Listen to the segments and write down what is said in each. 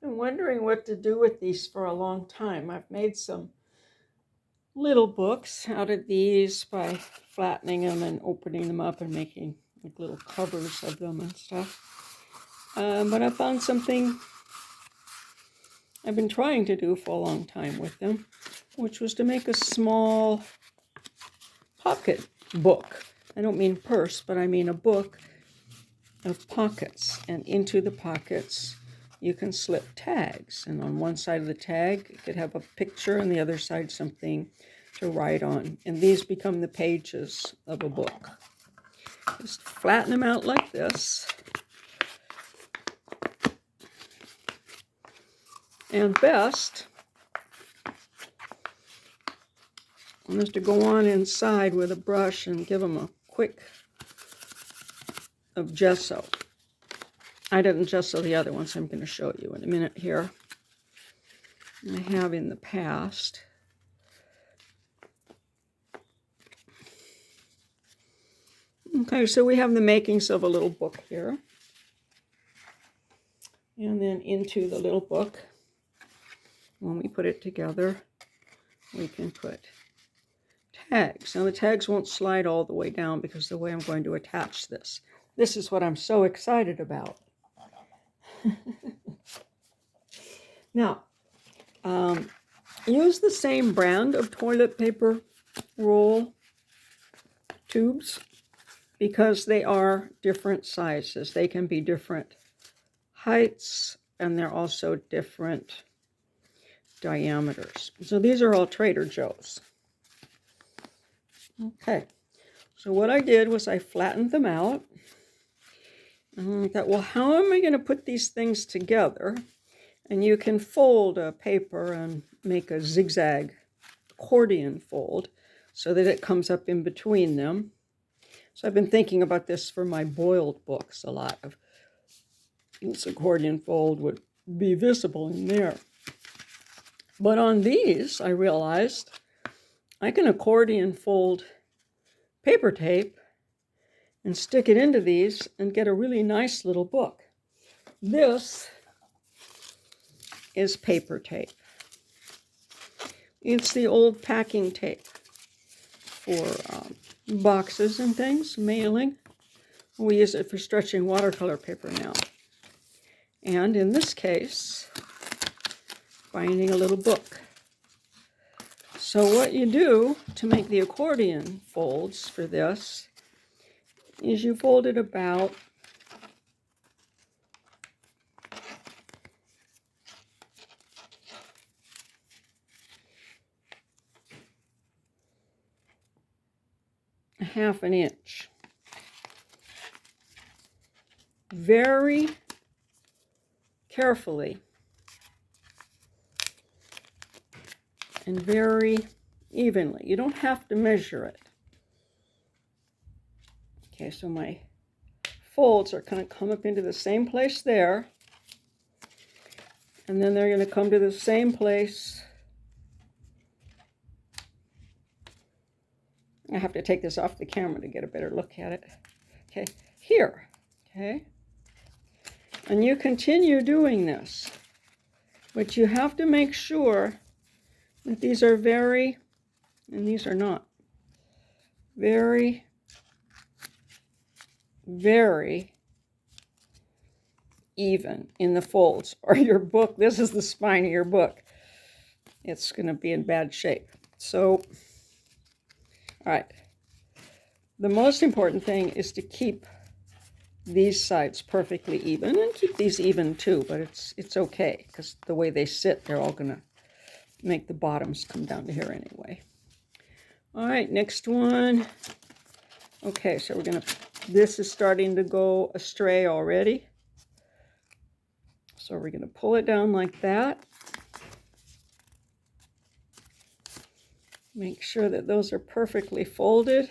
been wondering what to do with these for a long time. I've made some little books out of these by flattening them and opening them up and making like little covers of them and stuff. But I found something I've been trying to do for a long time with them, which was to make a small pocket book. I don't mean purse, but I mean a book of pockets, and into the pockets you can slip tags, and on one side of the tag it could have a picture and the other side something to write on, and these become the pages of a book. Just flatten them out like this, and best is to go on inside with a brush and give them a quick of gesso. I didn't gesso the other ones. I'm going to show you in a minute here. I have in the past. Okay, so we have the makings of a little book here. And then into the little book, when we put it together, we can put tags. Now the tags won't slide all the way down because the way I'm going to attach this. This is what I'm so excited about. Now, use the same brand of toilet paper roll tubes because they are different sizes. They can be different heights, and they're also different diameters. So these are all Trader Joe's. Okay, so what I did was I flattened them out. And I thought, well, how am I going to put these things together? And you can fold a paper and make a zigzag accordion fold so that it comes up in between them. So I've been thinking about this for my boiled books a lot. Of this accordion fold would be visible in there. But on these, I realized I can accordion fold paper tape and stick it into these and get a really nice little book. This is paper tape. It's the old packing tape for boxes and things, mailing. We use it for stretching watercolor paper now. And in this case, binding a little book. So what you do to make the accordion folds for this is you fold it about a half an inch. Very carefully and very evenly. You don't have to measure it. Okay, so my folds are going to come up into the same place there, and then they're going to come to the same place. I have to take this off the camera to get a better look at it. Okay, here. Okay, and you continue doing this, but you have to make sure that these are very, and these are not, very even in the folds, or your book, this is the spine of your book, it's going to be in bad shape. So, all right, the most important thing is to keep these sides perfectly even, and keep these even too, but it's okay, because the way they sit, they're all going to make the bottoms come down to here anyway. All right, next one. Okay, so we're going to, this is starting to go astray already. So we're going to pull it down like that. Make sure that those are perfectly folded.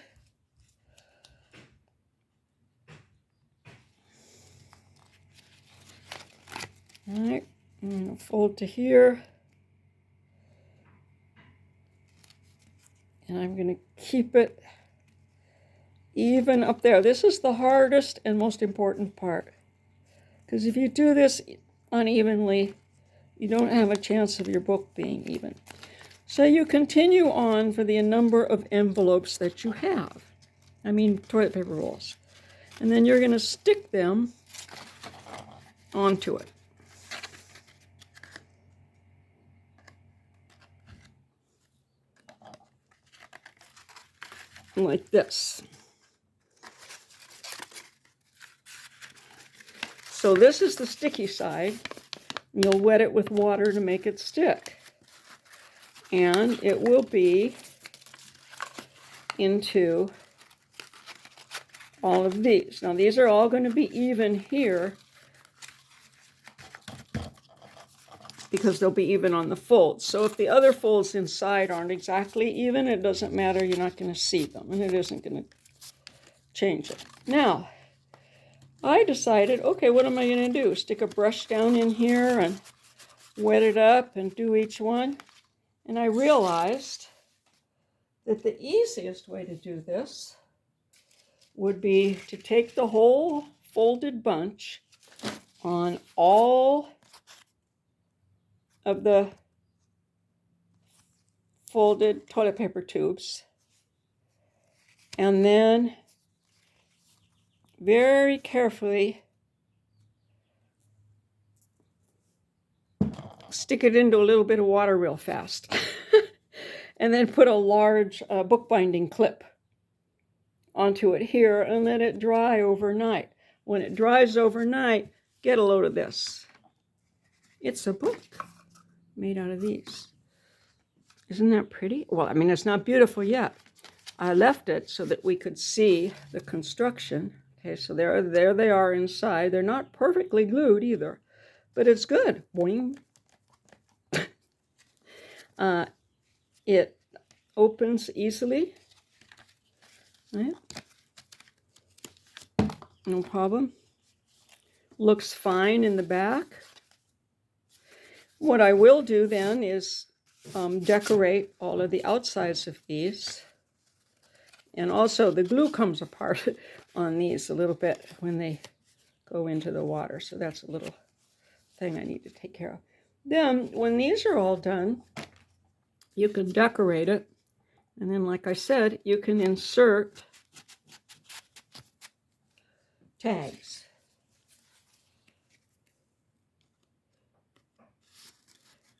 All right, I'm going to fold to here. And I'm going to keep it even up there. This is the hardest and most important part. Because if you do this unevenly, you don't have a chance of your book being even. So you continue on for the number of envelopes that you have. I mean, toilet paper rolls. And then you're going to stick them onto it. Like this. So this is the sticky side. You'll wet it with water to make it stick. And it will be into all of these. Now these are all going to be even here because they'll be even on the folds. So if the other folds inside aren't exactly even, it doesn't matter. You're not going to see them, and it isn't going to change it. Now, I decided, okay, what am I going to do? Stick a brush down in here and wet it up and do each one. And I realized that the easiest way to do this would be to take the whole folded bunch on all of the folded toilet paper tubes, and then very carefully stick it into a little bit of water real fast. And then put a large bookbinding clip onto it here and let it dry overnight. When it dries overnight, get a load of this. It's a book made out of these. Isn't that pretty? Well, I mean, it's not beautiful yet. I left it so that we could see the construction. Okay, so there they are inside. They're not perfectly glued either, but it's good. Boing. It opens easily, right? No problem. Looks fine in the back. What I will do then is decorate all of the outsides of these. And also the glue comes apart on these a little bit when they go into the water. So that's a little thing I need to take care of. Then when these are all done, you can decorate it. And then, like I said, you can insert tags.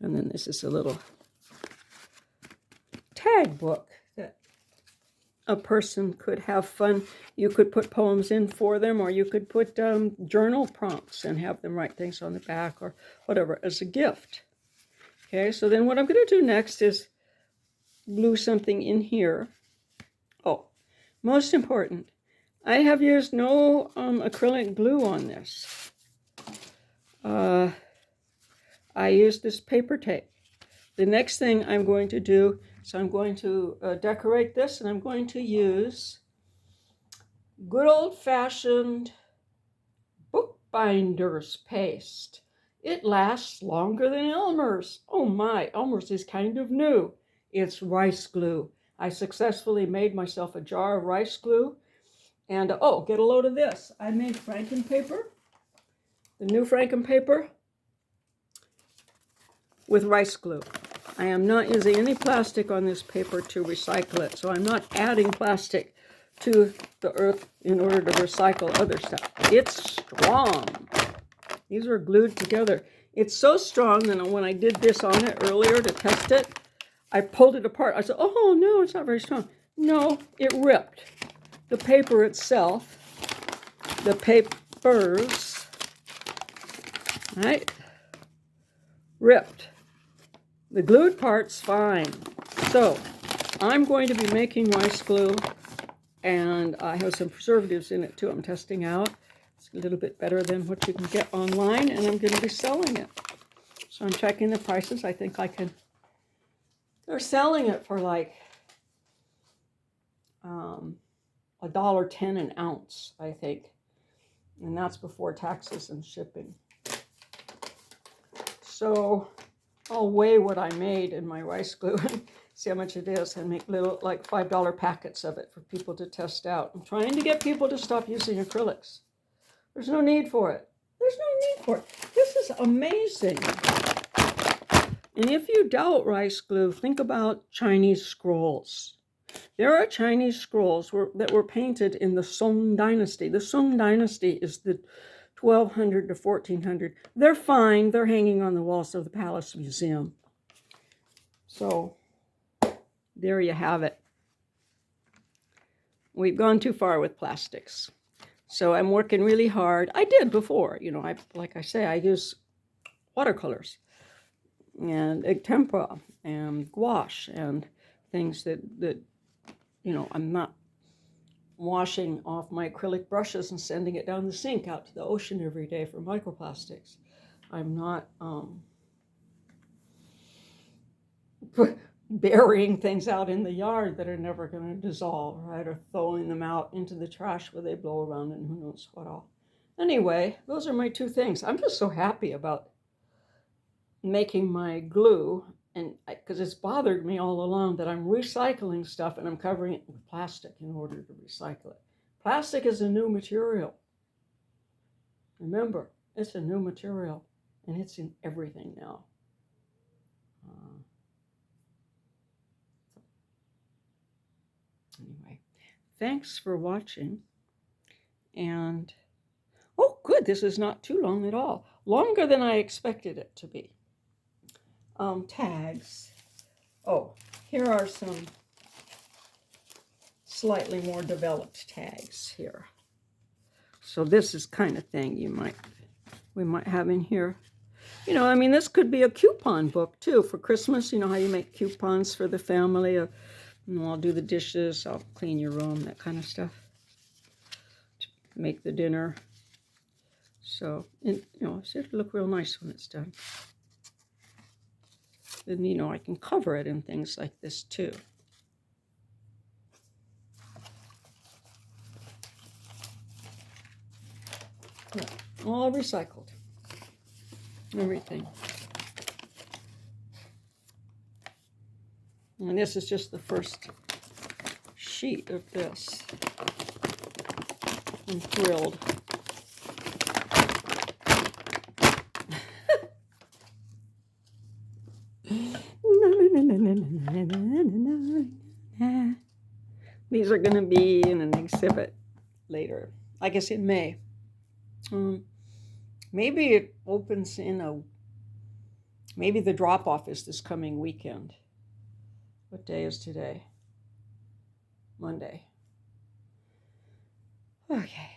And then this is a little tag book that a person could have fun. You could put poems in for them, or you could put journal prompts and have them write things on the back or whatever as a gift. Okay, so then what I'm going to do next is glue something in here. Oh, most important, I have used no acrylic glue on this. I used this paper tape. The next thing I'm going to do, so I'm going to decorate this, and I'm going to use good old-fashioned bookbinder's paste. It lasts longer than Elmer's. Oh my, Elmer's is kind of new. It's rice glue. I successfully made myself a jar of rice glue. And oh, get a load of this. I made Frankenpaper, the new Frankenpaper, with rice glue. I am not using any plastic on this paper to recycle it, so I'm not adding plastic to the earth in order to recycle other stuff. It's strong. These are glued together. It's so strong that when I did this on it earlier to test it, I pulled it apart. I said, oh no, it's not very strong. No, it ripped. The paper itself, the papers, right, ripped. The glued part's fine. So I'm going to be making rice glue, and I have some preservatives in it too. I'm testing out. It's a little bit better than what you can get online, and I'm going to be selling it. So I'm checking the prices. I think I can. They're selling it for like $1.10 an ounce, I think, and that's before taxes and shipping. So I'll weigh what I made in my rice glue and see how much it is, and make little like $5 packets of it for people to test out. I'm trying to get people to stop using acrylics. There's no need for it. There's no need for it. This is amazing. And if you doubt rice glue, think about Chinese scrolls. There are Chinese scrolls that were painted in the Song Dynasty. The Song Dynasty is the 1200 to 1400. They're fine. They're hanging on the walls of the Palace Museum. So there you have it. We've gone too far with plastics. So I'm working really hard. I did before, you know, like I say, I use watercolors and egg tempera and gouache and things that you know, I'm not washing off my acrylic brushes and sending it down the sink out to the ocean every day for microplastics. I'm not burying things out in the yard that are never going to dissolve, right? Or throwing them out into the trash where they blow around and who knows what all. Anyway, those are my two things. I'm just so happy about making my glue, and because it's bothered me all along that I'm recycling stuff and I'm covering it with plastic in order to recycle it. Plastic is a new material. Remember, it's a new material, and it's in everything now. Anyway, thanks for watching. And, oh, good, this is not too long at all. Longer than I expected it to be. Tags. Oh, here are some slightly more developed tags here. So this is kind of thing we might have in here. You know, I mean, this could be a coupon book too for Christmas. You know how you make coupons for the family. You know, I'll do the dishes, I'll clean your room, that kind of stuff. To make the dinner. So, and, you know, it'll look real nice when it's done. Then, you know, I can cover it in things like this too. Yeah, all recycled. Everything. And this is just the first sheet of this. I'm thrilled. These are going to be in an exhibit later, I guess in May. Maybe it opens maybe the drop-off is this coming weekend. What day is today? Monday. Okay.